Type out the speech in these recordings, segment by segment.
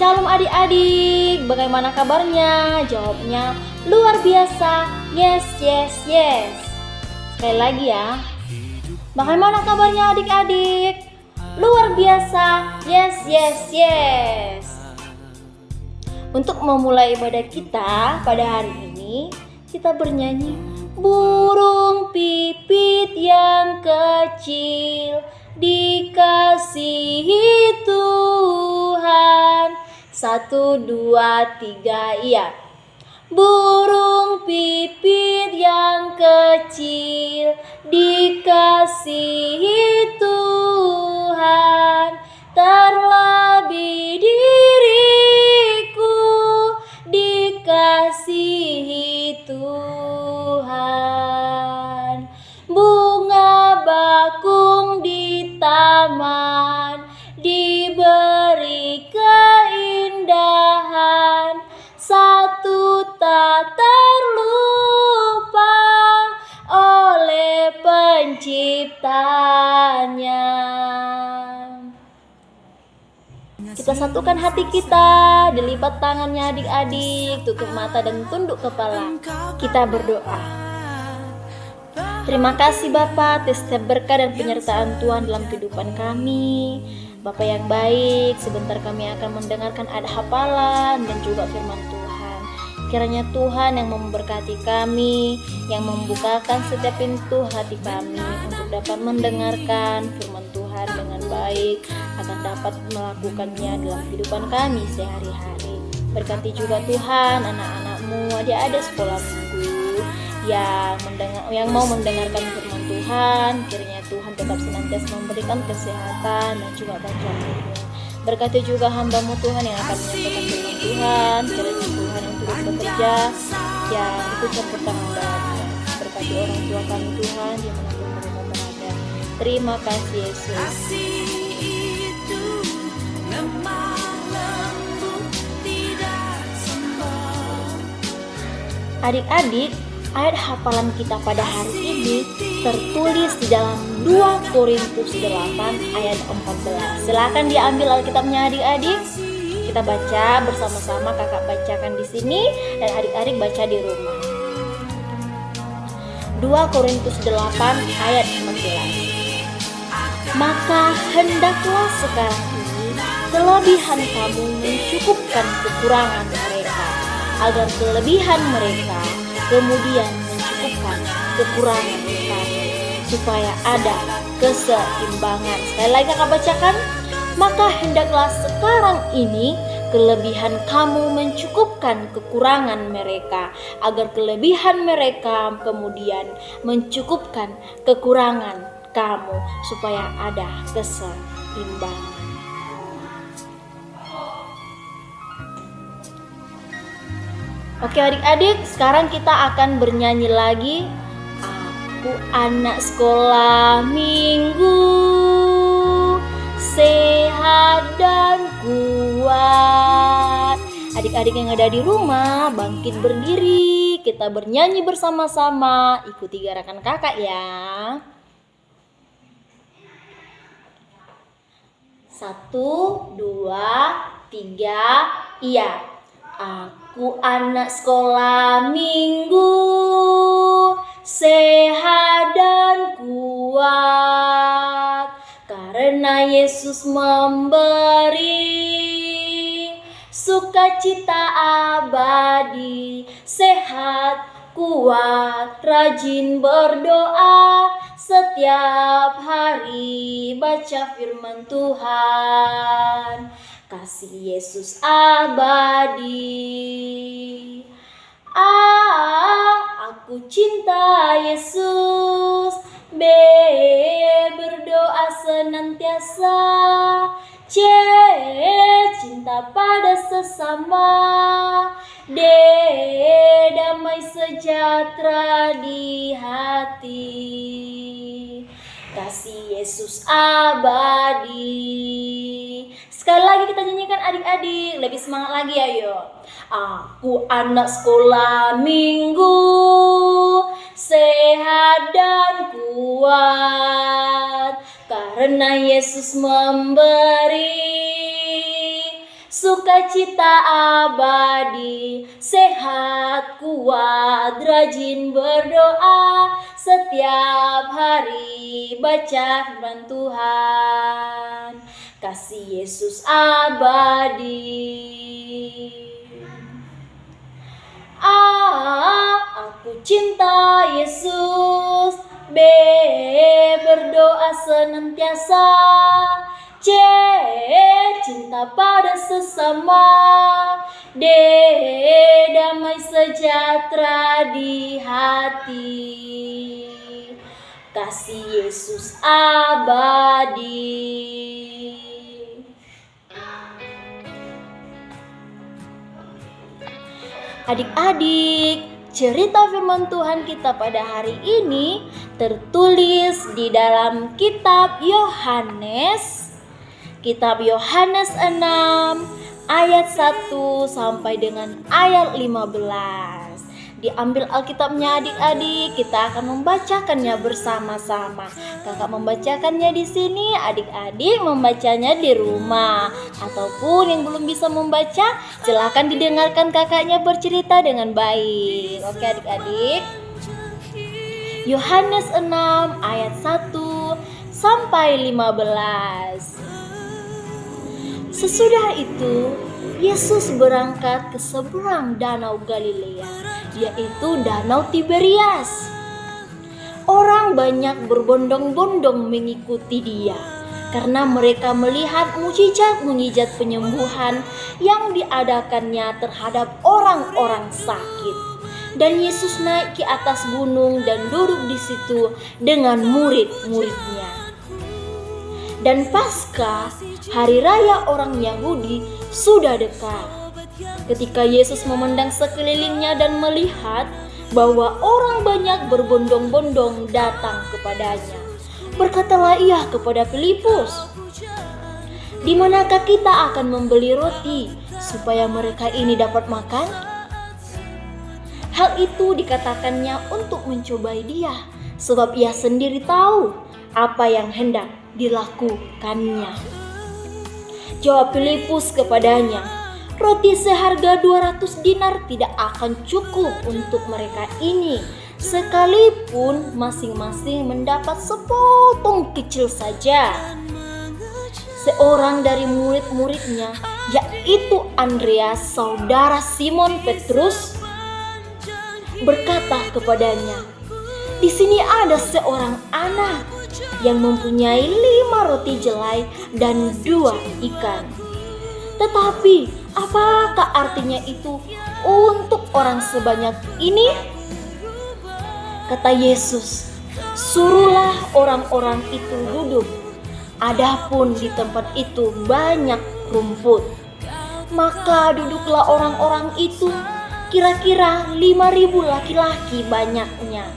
Shalom adik-adik, bagaimana kabarnya? Jawabnya luar biasa, yes, yes, yes. Sekali lagi ya, bagaimana kabarnya adik-adik? Luar biasa, yes, yes, yes. Untuk memulai ibadah kita pada hari ini, kita bernyanyi burung pipit yang kecil dikasihi Tuhan. 1, 2, 3, iya. Burung pipit yang kecil dikasihi Tuhan, terlebih diriku dikasihi Tuhan. Bunga bakung di taman diberi keindahan, satu tak terlupa oleh penciptanya. Kita satukan hati kita, dilipat tangannya adik-adik, tutup mata dan tunduk kepala. Kita berdoa. Terima kasih Bapa atas setiap berkah dan penyertaan Tuhan dalam kehidupan kami. Bapa yang baik, sebentar kami akan mendengarkan ayat hafalan dan juga firman Tuhan. Kiranya Tuhan yang memberkati kami, yang membukakan setiap pintu hati kami untuk dapat mendengarkan firman Tuhan dengan baik, akan dapat melakukannya dalam kehidupan kami sehari-hari. Berkati juga Tuhan anak-anak-Mu, adik-adik sekolah minggu yang mau mendengarkan firman Tuhan. Kiranya Tuhan tetap senantiasa memberikan kesehatan dan juga bantuan-Mu. Berkati juga hamba-Mu Tuhan yang akan menyampaikan firman Tuhan. Kiranya Tuhan yang turut bekerja, yang ikut campur tangan dalamnya. Berkati orang tua kami Tuhan dimanapun mereka berada. Terima kasih Yesus. Adik-adik, ayat hafalan kita pada hari ini tertulis di dalam 2 Korintus 8 ayat 14. Silakan diambil Alkitabnya adik-adik. Kita baca bersama-sama, kakak bacakan di sini dan adik-adik baca di rumah. 2 Korintus 8 ayat 14. Maka hendaklah sekarang ini kelebihan kamu mencukupkan kekurangan mereka, agar kelebihan mereka kemudian mencukupkan kekurangan kamu, supaya ada keseimbangan. Sekali lagi kakak bacakan. Maka hendaklah sekarang ini kelebihan kamu mencukupkan kekurangan mereka, agar kelebihan mereka kemudian mencukupkan kekurangan kamu, supaya ada keseimbangan. Oke adik-adik, sekarang kita akan bernyanyi lagi. Aku anak sekolah minggu, sehat dan kuat. Adik-adik yang ada di rumah, bangkit berdiri. Kita bernyanyi bersama-sama. Ikuti gerakan kakak ya. 1, 2, 3, iya. Aku anak sekolah minggu, sehat dan kuat, karena Yesus memberi sukacita abadi. Sehat, kuat, rajin berdoa, setiap hari baca firman Tuhan. Kasih Yesus abadi. Aku cinta Yesus. B, berdoa senantiasa. C, cinta pada sesama. D, damai sejahtera di hati. Kasih Yesus abadi. Sekali lagi kita nyanyikan adik-adik, lebih semangat lagi ayo. Aku anak sekolah minggu, sehat dan kuat, karena Yesus memberi sukacita abadi, sehat kuat rajin berdoa, setiap hari baca firman Tuhan, kasih Yesus abadi. Aku cinta Yesus, B, berdoa senantiasa, C, cinta pada sesama, D, damai sejahtera di hati, kasih Yesus abadi. Adik-adik, cerita firman Tuhan kita pada hari ini tertulis di dalam kitab Yohanes. Kitab Yohanes 6 ayat 1 sampai dengan ayat 15. Diambil Alkitabnya adik-adik, kita akan membacakannya bersama-sama. Kakak membacakannya di sini, adik-adik membacanya di rumah. Ataupun yang belum bisa membaca, silakan didengarkan kakaknya bercerita dengan baik. Oke adik-adik. Yohanes 6 ayat 1 sampai 15. Sesudah itu, Yesus berangkat ke seberang danau Galilea, yaitu danau Tiberias. Orang banyak berbondong-bondong mengikuti dia, karena mereka melihat mujizat-mujizat penyembuhan yang diadakannya terhadap orang-orang sakit. Dan Yesus naik ke atas gunung dan duduk di situ dengan murid-muridnya. Dan Paskah, hari raya orang Yahudi, sudah dekat. Ketika Yesus memandang sekelilingnya dan melihat bahwa orang banyak berbondong-bondong datang kepadanya, berkatalah ia kepada Filipus, "Di manakah kita akan membeli roti supaya mereka ini dapat makan?" Hal itu dikatakannya untuk mencobai dia, sebab ia sendiri tahu apa yang hendak dilakukannya. Jawab Filipus kepadanya, "Roti seharga 200 dinar tidak akan cukup untuk mereka ini, sekalipun masing-masing mendapat sepotong kecil saja." Seorang dari murid-muridnya, yaitu Andreas, saudara Simon Petrus, berkata kepadanya, "Di sini ada seorang anak yang mempunyai 5 roti jelai dan 2 ikan. Tetapi apakah artinya itu untuk orang sebanyak ini?" Kata Yesus, "Suruhlah orang-orang itu duduk. Adapun di tempat itu banyak rumput." Maka duduklah orang-orang itu, kira-kira 5.000 laki-laki banyaknya.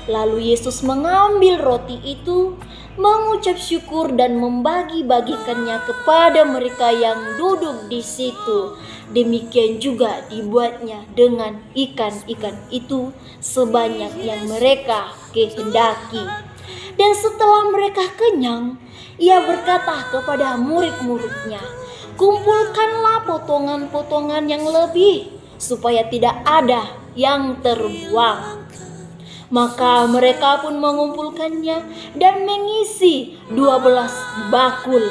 Lalu Yesus mengambil roti itu, mengucap syukur dan membagi-bagikannya kepada mereka yang duduk di situ. Demikian juga dibuatnya dengan ikan-ikan itu sebanyak yang mereka kehendaki. Dan setelah mereka kenyang, ia berkata kepada murid-muridnya, "Kumpulkanlah potongan-potongan yang lebih, supaya tidak ada yang terbuang." Maka mereka pun mengumpulkannya dan mengisi 12 bakul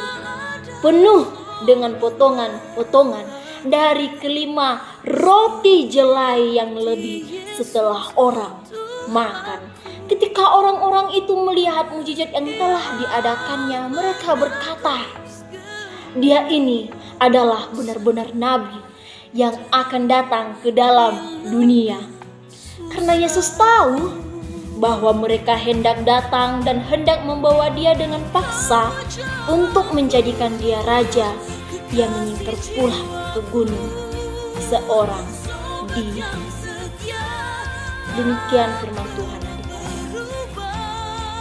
penuh dengan potongan-potongan dari kelima roti jelai yang lebih setelah orang makan. Ketika orang-orang itu melihat mujizat yang telah diadakannya, mereka berkata, "Dia ini adalah benar-benar nabi yang akan datang ke dalam dunia." Karena Yesus tahu bahwa mereka hendak datang dan hendak membawa dia dengan paksa untuk menjadikan dia raja, ia menyingkir pulang ke gunung seorang diri. Demikian firman Tuhan.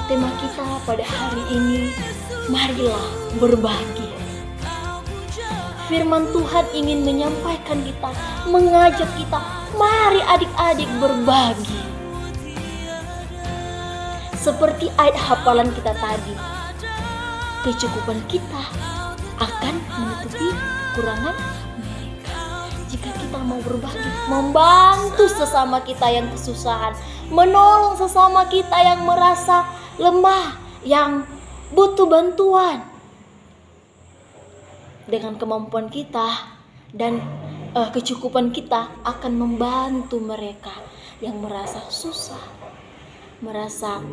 Tema kita pada hari ini, marilah berbagi. Firman Tuhan ingin menyampaikan kita, mengajak kita, mari adik-adik berbagi. Seperti ayat hafalan kita tadi, kecukupan kita akan menutupi kekurangan mau berbagi, membantu sesama kita yang kesusahan, menolong sesama kita yang merasa lemah, yang butuh bantuan. Dengan kemampuan kita dan kecukupan kita akan membantu mereka yang merasa susah, merasa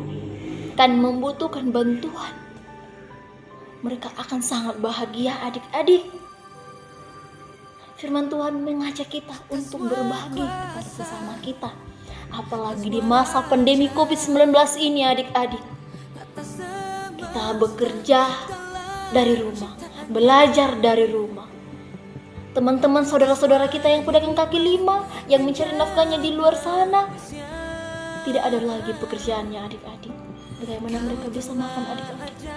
akan membutuhkan bantuan. Mereka akan sangat bahagia adik-adik. Firman Tuhan mengajak kita untuk berbagi kepada sesama kita. Apalagi di masa pandemi COVID-19 ini adik-adik. Kita bekerja dari rumah, belajar dari rumah. Teman-teman saudara-saudara kita yang pedagang kaki lima, yang mencari nafkahnya di luar sana, tidak ada lagi pekerjaannya adik-adik. Bagaimana mereka bisa makan adik-adik?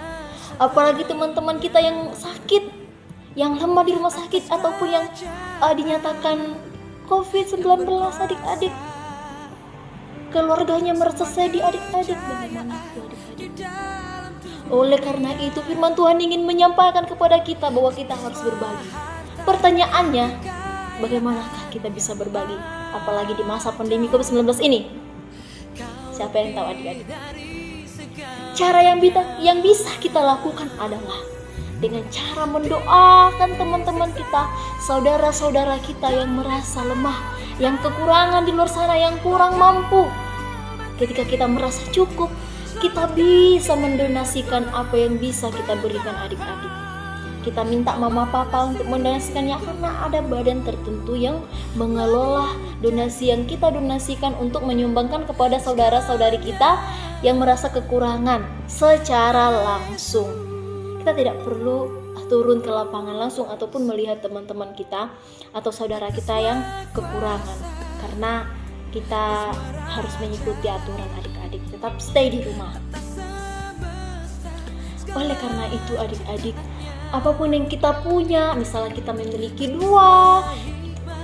Apalagi teman-teman kita yang sakit, yang lemah di rumah sakit, ataupun yang dinyatakan COVID-19 adik-adik. Keluarganya merasa sedih adik-adik. Bagaimana itu adik-adik? Oleh karena itu firman Tuhan ingin menyampaikan kepada kita bahwa kita harus berbagi. Pertanyaannya, bagaimanakah kita bisa berbagi? Apalagi di masa pandemi COVID-19 ini. Siapa yang tahu adik-adik? Cara yang bisa kita lakukan adalah dengan cara mendoakan teman-teman kita, saudara-saudara kita yang merasa lemah, yang kekurangan di luar sana, yang kurang mampu. Ketika kita merasa cukup, kita bisa mendonasikan apa yang bisa kita berikan adik-adik. Kita minta mama papa untuk mendonasikannya, karena ada badan tertentu yang mengelola donasi yang kita donasikan untuk menyumbangkan kepada saudara-saudari kita yang merasa kekurangan secara langsung. Kita tidak perlu turun ke lapangan langsung ataupun melihat teman-teman kita atau saudara kita yang kekurangan, karena kita harus mengikuti aturan adik-adik, tetap stay di rumah. Oleh karena itu adik-adik, apapun yang kita punya, misalnya kita memiliki 2,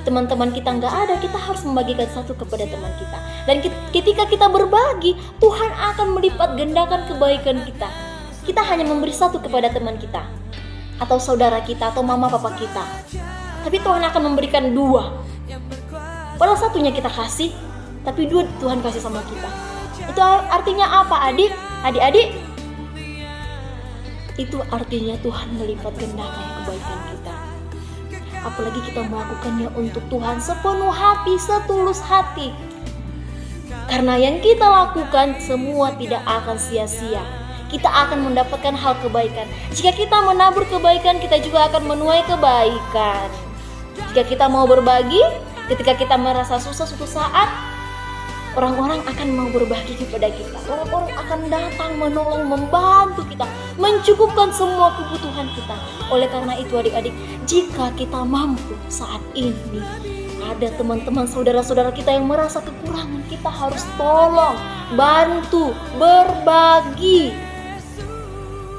teman-teman kita nggak ada, kita harus membagikan 1 kepada teman kita. Dan ketika kita berbagi, Tuhan akan melipat gandakan kebaikan kita. Kita hanya memberi 1 kepada teman kita, atau saudara kita, atau mama papa kita, tapi Tuhan akan memberikan 2. Walau 1-nya kita kasih, tapi 2 Tuhan kasih sama kita. Itu artinya apa adik-adik? Itu artinya Tuhan melipat gandakan kebaikan kita. Apalagi kita melakukannya untuk Tuhan sepenuh hati, setulus hati. Karena yang kita lakukan semua tidak akan sia-sia. Kita akan mendapatkan hal kebaikan. Jika kita menabur kebaikan, kita juga akan menuai kebaikan. Jika kita mau berbagi, ketika kita merasa susah suatu saat, orang-orang akan mau berbagi kepada kita. Orang-orang akan datang menolong, membantu kita, mencukupkan semua kebutuhan kita. Oleh karena itu adik-adik, jika kita mampu saat ini, ada teman-teman saudara-saudara kita yang merasa kekurangan, kita harus tolong, bantu, berbagi.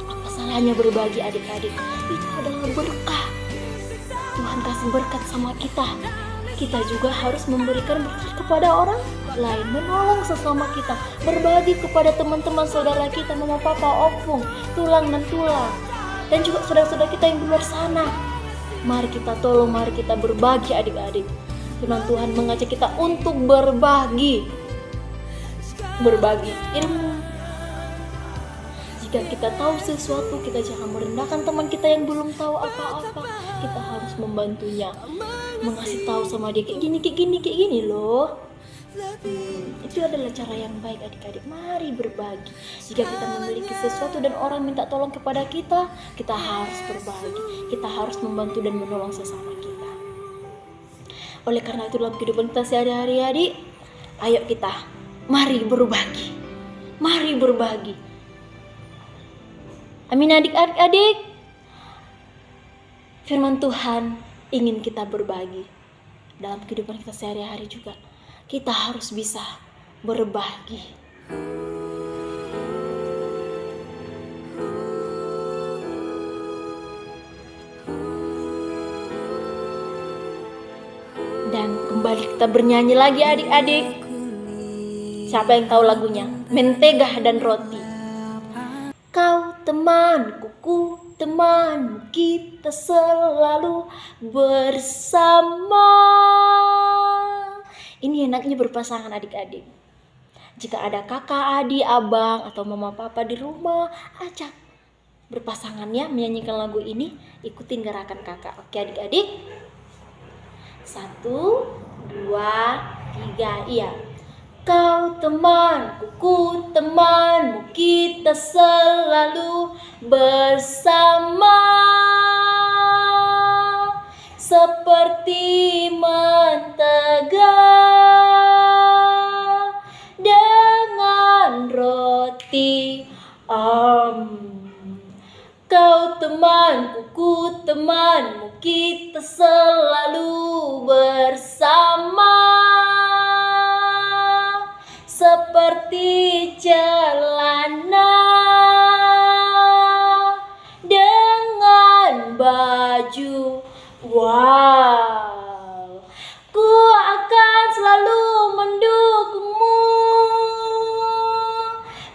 Apa salahnya berbagi adik-adik? Itu adalah berkah. Tuhan kasih berkat sama kita. Kita juga harus memberikan berkat kepada orang lain, menolong sesama kita, berbagi kepada teman-teman saudara kita, mama papa, opung, tulang dan tulang, dan juga saudara-saudara kita yang di luar sana. Mari kita tolong, mari kita berbagi adik-adik. Firman Tuhan mengajak kita untuk berbagi ilmu. Jika kita tahu sesuatu, kita jangan merendahkan teman kita yang belum tahu apa-apa. Kita harus membantunya, mengasih tahu sama dia kayak gini loh. Itu adalah cara yang baik adik-adik. Mari berbagi. Jika kita memiliki sesuatu dan orang minta tolong kepada kita, kita harus berbagi. Kita harus membantu dan menolong sesama kita. Oleh karena itu dalam kehidupan kita sehari-hari adik, ayo kita mari berbagi. Mari berbagi. Amin adik-adik. Firman Tuhan ingin kita berbagi. Dalam kehidupan kita sehari-hari juga kita harus bisa berbagi. Dan kembali kita bernyanyi lagi adik-adik. Siapa yang tahu lagunya? Mentega dan Roti. Kau temanku, ku temanmu, kita selalu bersama. Ini enaknya berpasangan adik-adik. Jika ada kakak, adik, abang, atau mama papa di rumah, ajak berpasangannya menyanyikan lagu ini, ikutin gerakan kakak. Oke adik-adik? 1, 2, 3, iya. Kau temanku, ku temanmu, kita selalu bersama, seperti mentega dengan roti. Kau temanku, ku temanmu, kita selalu bersama, seperti celana dengan baju. Wow, ku akan selalu mendukungmu,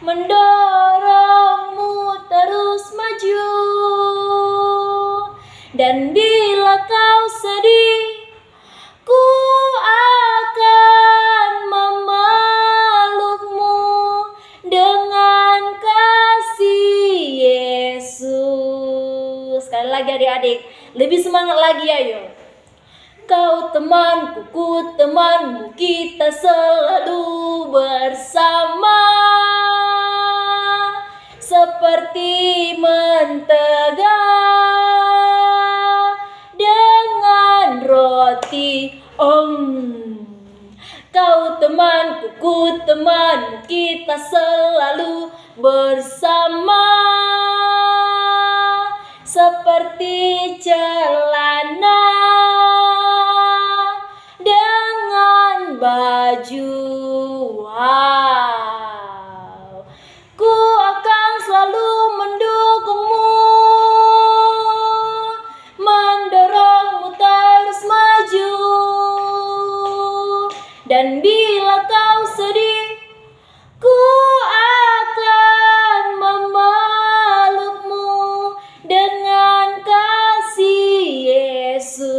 mendorongmu terus maju. Dan bila kau sedih, ku akan memelukmu dengan kasih Yesus. Sekali lagi adik-adik, lebih semangat lagi ayo. Kau temanku, ku temanmu, kita selalu bersama, seperti mentega dengan roti. Kau temanku, ku temanmu, kita selalu bersama, seperti celana dengan baju. Wow, ku akan selalu mendukungmu, mendorongmu terus maju. Dan bila kau sedih, ku akan memelukmu dengan kasih Yesus.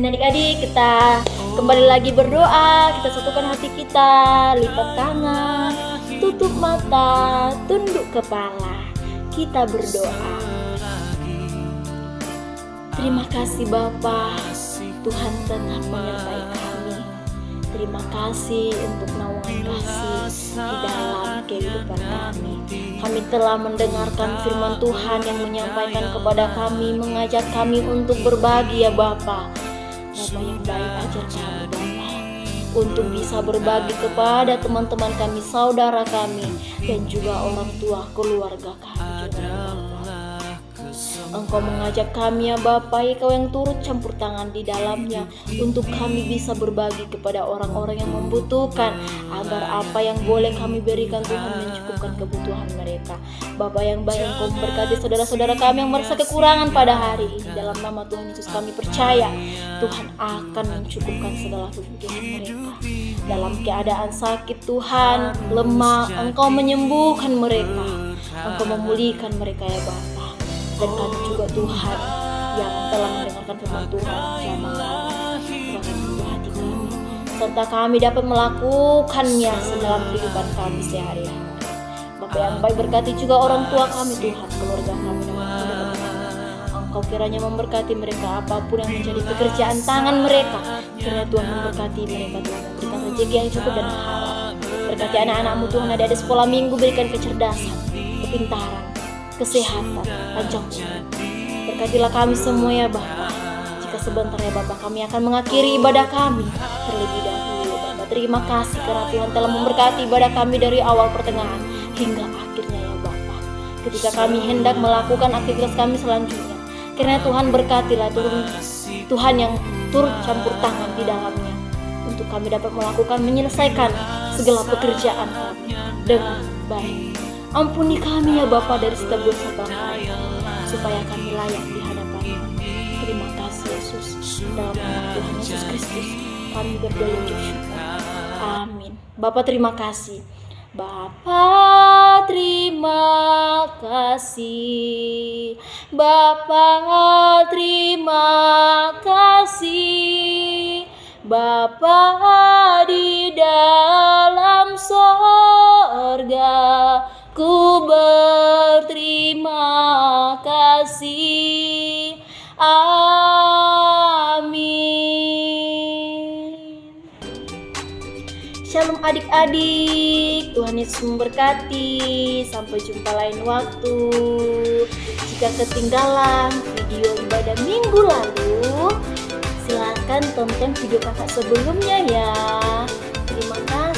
Adik-adik, kita kembali lagi berdoa. Kita satukan hati kita, lipat tangan, tutup mata, tunduk kepala. Kita berdoa. Terima kasih Bapa, Tuhan tetap menyertai kami. Terima kasih untuk naungan kasih di dalam kehidupan kami. Kami telah mendengarkan firman Tuhan yang menyampaikan kepada kami, mengajak kami untuk berbagi ya Bapa. Bapa yang baik, ajar kami Bapa untuk bisa berbagi kepada teman-teman kami, saudara kami, dan juga orang tua keluarga kami juga Bapa. Engkau mengajak kami ya Bapa, Engkau yang turut campur tangan di dalamnya untuk kami bisa berbagi kepada orang-orang yang membutuhkan, agar apa yang boleh kami berikan Tuhan mencukupkan kebutuhan mereka. Bapa yang baik, Engkau memberkati saudara-saudara kami yang merasa kekurangan pada hari ini. Dalam nama Tuhan Yesus kami percaya Tuhan akan mencukupkan segala kebutuhan mereka. Dalam keadaan sakit Tuhan, lemah, Engkau menyembuhkan mereka, Engkau memulihkan mereka ya Bapa. Dan kami juga Tuhan yang telah mendengarkan firman Tuhan, jamah kami, Tuhan hati kami, serta kami dapat melakukannya dalam kehidupan kami sehari-hari. Bapa yang baik, berkati juga orang tua kami Tuhan, keluarga kami dan keluarga kami. Engkau kiranya memberkati mereka apapun yang menjadi pekerjaan tangan mereka. Kiranya Tuhan memberkati mereka, Tuhan memberikan rezeki yang cukup dan halal. Berkati anak-anak-Mu Tuhan, adik-adik sekolah minggu, berikan kecerdasan, kepintaran, kesehatan, panjang umur. Berkatilah kami semua ya Bapa. Jika sebentar ya Bapa, kami akan mengakhiri ibadah kami terlebih dahulu Bapa. Terima kasih karena Tuhan telah memberkati ibadah kami dari awal pertengahan hingga akhirnya ya Bapa. Ketika kami hendak melakukan aktivitas kami selanjutnya, kiranya Tuhan berkatilah Tuhan yang turut campur tangan di dalamnya untuk kami dapat melakukan, menyelesaikan segala pekerjaan kami dengan baik. Ampuni kami ya Bapa dari setiap dosa kami, supaya kami layak di hadapan-Mu. Terima kasih Yesus. Dalam nama Tuhan Yesus Kristus kami berdoa syukur. Amin. Bapa terima kasih. Bapa terima kasih. Bapa, terima kasih. Bapa di dalam sorga, ku berterima kasih. Amin. Shalom adik-adik, Tuhan Yesus memberkati. Sampai jumpa lain waktu. Jika ketinggalan video ibadah minggu lalu, silakan tonton video kakak sebelumnya ya. Terima kasih.